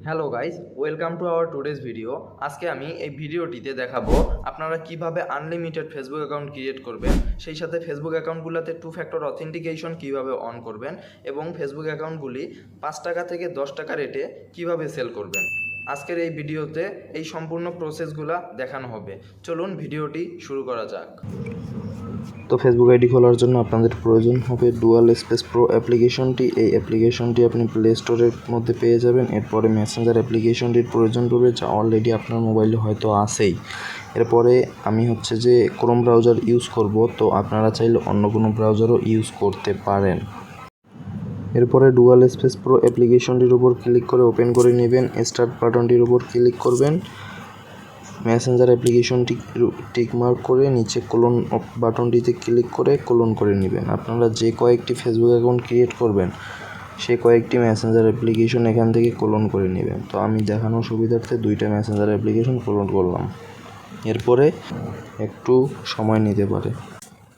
Hello guys, welcome to our today's video. আজকে আমি এই ভিডিওটিতে দেখাবো আপনারা কিভাবে আনলিমিটেড ফেসবুক অ্যাকাউন্ট ক্রিয়েট করবেন, সেই সাথে ফেসবুক অ্যাকাউন্টগুলোতে 2 ফ্যাক্টর অথেন্টিকেশন কিভাবে অন করবেন এবং ফেসবুক অ্যাকাউন্টগুলি 5 টাকা থেকে 10 টাকা রেটে কিভাবে সেল করবেন। আজকের এই ভিডিওতে এই সম্পূর্ণ প্রসেসগুলো দেখানো হবে। চলুন ভিডিওটি শুরু করা যাক। তো ফেসবুক আইডি খোলার জন্য আপনাদের প্রয়োজন হবে ডুয়াল স্পেস প্রো অ্যাপ্লিকেশনটি। এই অ্যাপ্লিকেশনটি আপনি প্লে স্টোরের মধ্যে পেয়ে যাবেন। এরপরে মেসেঞ্জার অ্যাপ্লিকেশনটির প্রয়োজন পড়বে, যা অলরেডি আপনার মোবাইলে হয়তো আছেই। এরপরে আমি যে ক্রোম ব্রাউজার ইউজ করব, তো আপনারা চাইলে অন্য কোনো ব্রাউজারও ইউজ করতে পারেন। এরপরে ডুয়াল স্পেস প্রো অ্যাপ্লিকেশনটির উপর ক্লিক করে ওপেন করে নেবেন। স্টার্ট বাটনটির উপর ক্লিক করবেন। মেসেঞ্জার অ্যাপ্লিকেশনটি টিকমার্ক করে নিচে কোলন বাটনটিতে ক্লিক করে কোলন করে নেবেন। আপনারা যে কয়েকটি ফেসবুক অ্যাকাউন্ট ক্রিয়েট করবেন সে কয়েকটি মেসেঞ্জার অ্যাপ্লিকেশন এখান থেকে কোলন করে নেবেন। তো আমি দেখানোর সুবিধার্থে 2টা মেসেঞ্জার অ্যাপ্লিকেশন কোলন করলাম। এরপরে একটু সময় নিতে পারে।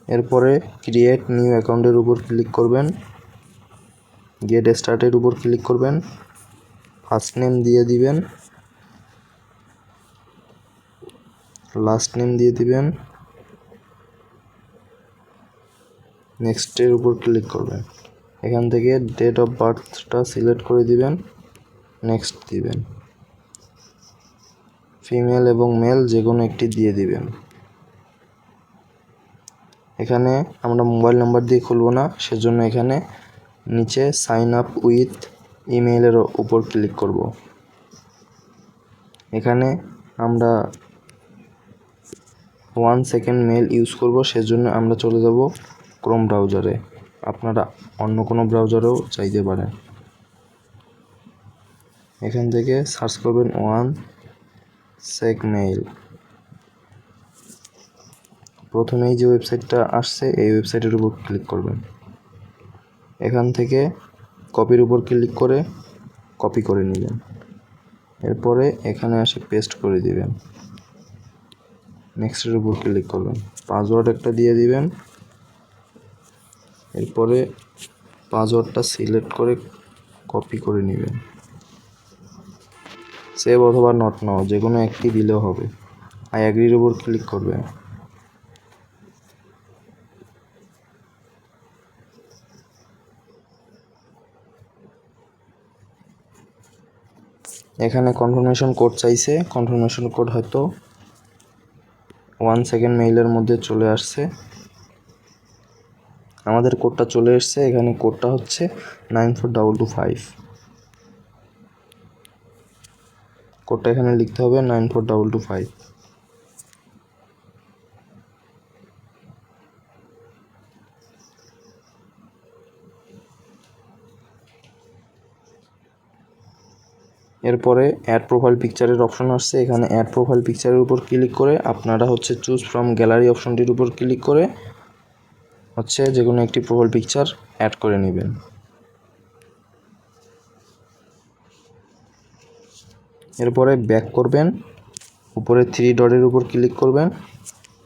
এরপরে ক্রিয়েট নিউ অ্যাকাউন্টের উপর ক্লিক করবেন। গেট স্টার্টের উপর ক্লিক করবেন। ফার্স্ট নেম দিয়ে দিবেন, লাস্ট নেম দিয়ে দিবেন, নেক্সটের উপর ক্লিক করবেন। এখান থেকে ডেট অফ বার্থটা সিলেক্ট করে দিবেন, নেক্সট দিবেন। ফিমেল এবং মেল যে কোনো একটি দিয়ে দিবেন। এখানে আমরা মোবাইল নাম্বার দিয়ে খুলব না, সেজন্য এখানে নিচে সাইন আপ উইথ ইমেইলের উপর ক্লিক করব। এখানে আমরা 1 সেকেন্ড মেল ইউজ করব, সেজন্য আমরা চলে যাব ক্রোম ব্রাউজারে। আপনারা অন্য কোনো ব্রাউজারেও চাইতে পারেন। এখান থেকে সার্চ করবেন 1 সেক মেইল। প্রথমেই যে ওয়েবসাইটটা আসছে এই ওয়েবসাইটের উপর ক্লিক করবেন। এখান থেকে কপির উপর ক্লিক করে কপি করে নেবেন। এরপরে এখানে এসে পেস্ট করে দিবেন। নেক্সটের উপর ক্লিক করবেন। পাসওয়ার্ড একটা দিয়ে দিবেন। এরপরে পাসওয়ার্ডটা সিলেক্ট করে কপি করে নেবেন। সেভ অথবা নট নাও যে কোনো একটি দিলেও হবে। আই অ্যাগ্রির উপর ক্লিক করবেন। এখানে কনফার্মেশন কোড চাইছে। কনফার্মেশন কোড হয়তো 1 সেকেন্ড মেইলের মধ্যে চলে আসছে। আমাদের কোডটা চলে এসছে। এখানে কোডটা হচ্ছে 94225। কোডটা এখানে লিখতে হবে 94225। এরপরে অ্যাড প্রোফাইল পিকচারের অপশন আসছে। এখানে অ্যাড প্রোফাইল পিকচারের উপর ক্লিক করে আপনারা চুজ ফ্রম গ্যালারি অপশনটির উপর ক্লিক করে যে কোনো একটি প্রোফাইল পিকচার অ্যাড করে নেবেন। এরপরে ব্যাক করবেন। উপরে 3 ডটের উপর ক্লিক করবেন।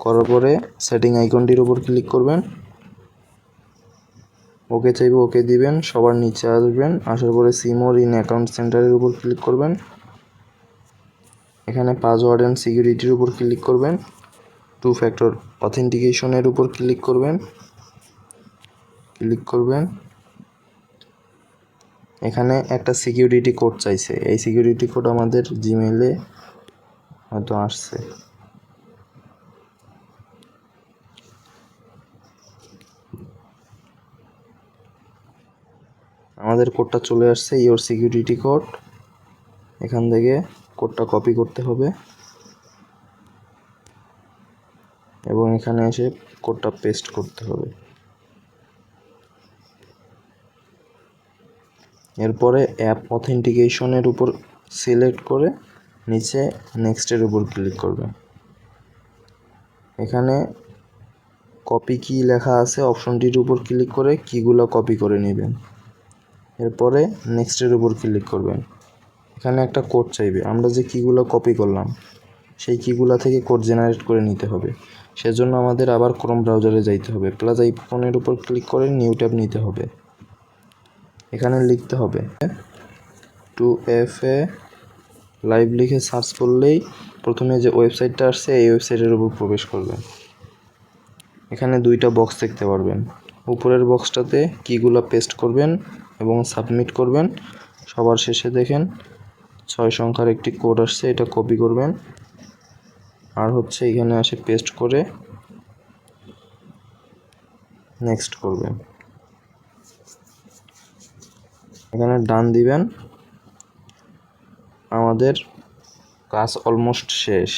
করার পরে সেটিং আইকনটির উপর ক্লিক করবেন। ওকে চাইবে ওকে দিবেন। সবার নিচে আসবেন। আসার পরে সি মোর ইন অ্যাকাউন্ট সেন্টারের উপর ক্লিক করবেন। এখানে পাসওয়ার্ড অ্যান্ড সিকিউরিটির উপর ক্লিক করবেন। 2 ফ্যাক্টর অথেন্টিকেশনের উপর ক্লিক করবেন। এখানে একটা সিকিউরিটি কোড চাইছে। এই সিকিউরিটি কোড আমাদের জিমেইলে হয়তো আসছে। আমাদের কোডটা চলে আসছে, ইওর সিকিউরিটি কোড। এখান থেকে কোডটা কপি করতে হবে এবং এখানে এসে কোডটা পেস্ট করতে হবে। এরপরে অ্যাপ অথেন্টিকেশনের উপর সিলেক্ট করে নিচে নেক্সটের উপর ক্লিক করবেন। এখানে কপি কি লেখা আছে অপশনটির উপর ক্লিক করে কিগুলো কপি করে নেবেন। এরপরে নেক্সটের উপর ক্লিক করবেন। এখানে একটা কোড চাইবে। আমরা যে কিগুলো কপি করলাম সেই কিগুলো থেকে কোড জেনারেট করে নিতে হবে। সেজন্য আমাদের আবার ক্রোম ব্রাউজারে যাইতে হবে। প্লাস আইকনের উপর ক্লিক করে নিউ ট্যাব নিতে হবে। এখানে লিখতে হবে 2FA লাইভ লিখে সার্চ করলেই প্রথমে যে ওয়েবসাইটটা আসছে এই ওয়েবসাইটের উপর প্রবেশ করবেন। এখানে দুইটা বক্স দেখতে পারবেন। উপরের বক্সটাতে কিগুলো পেস্ট করবেন এবং সাবমিট করবেন। সবার শেষে দেখেন 6 সংখ্যার একটি কোড আসছে, এটা কপি করবেন আর এখানে আসে পেস্ট করে নেক্সট করবেন। এখানে ডান দিবেন। আমাদের কাজ অলমোস্ট শেষ।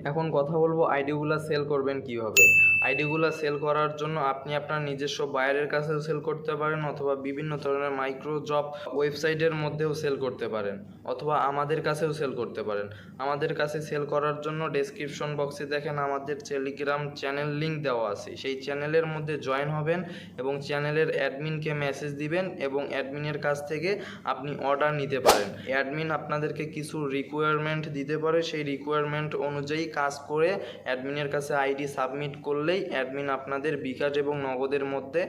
এখন কথা বলবো আইডিগুলো সেল করবেন কিভাবে। আইডিগুলো সেল করার জন্য আপনি আপনার নিজস্ব বায়ারের কাছেও সেল করতে পারেন, অথবা বিভিন্ন ধরনের মাইক্রো জব ওয়েবসাইটের মধ্যেও সেল করতে পারেন, অথবা আমাদের কাছেও সেল করতে পারেন। আমাদের কাছে সেল করার জন্য ডেসক্রিপশন বক্সে দেখেন আমাদের টেলিগ্রাম চ্যানেল লিঙ্ক দেওয়া আছে। সেই চ্যানেলের মধ্যে জয়েন হবেন এবং চ্যানেলের অ্যাডমিনকে মেসেজ দিবেন এবং অ্যাডমিনের কাছ থেকে আপনি অর্ডার নিতে পারেন। অ্যাডমিন আপনাদেরকে কিছু রিকোয়ারমেন্ট দিতে পারে, সেই রিকোয়ারমেন্ট অনুযায়ী কাজ করে অ্যাডমিনের কাছে আইডি সাবমিট করলেই অ্যাডমিন আপনাদের বিকাশ এবং নগদের মধ্যে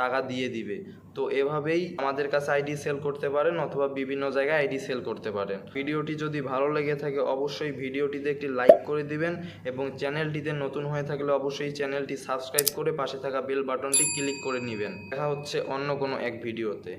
টাকা দিয়ে দিবে। তো এভাবেই আমাদের কাছে আইডি সেল করতে পারেন অথবা বিভিন্ন জায়গায় আইডি সেল করতে পারেন। ভিডিওটি যদি ভালো লেগে থাকে অবশ্যই ভিডিওটিতে একটি লাইক করে দিবেন এবং চ্যানেলটিতে নতুন হয়ে থাকলে অবশ্যই চ্যানেলটি সাবস্ক্রাইব করে পাশে থাকা বেল বাটনটি ক্লিক করে নেবেন। দেখা হচ্ছে অন্য কোনো এক ভিডিওতে।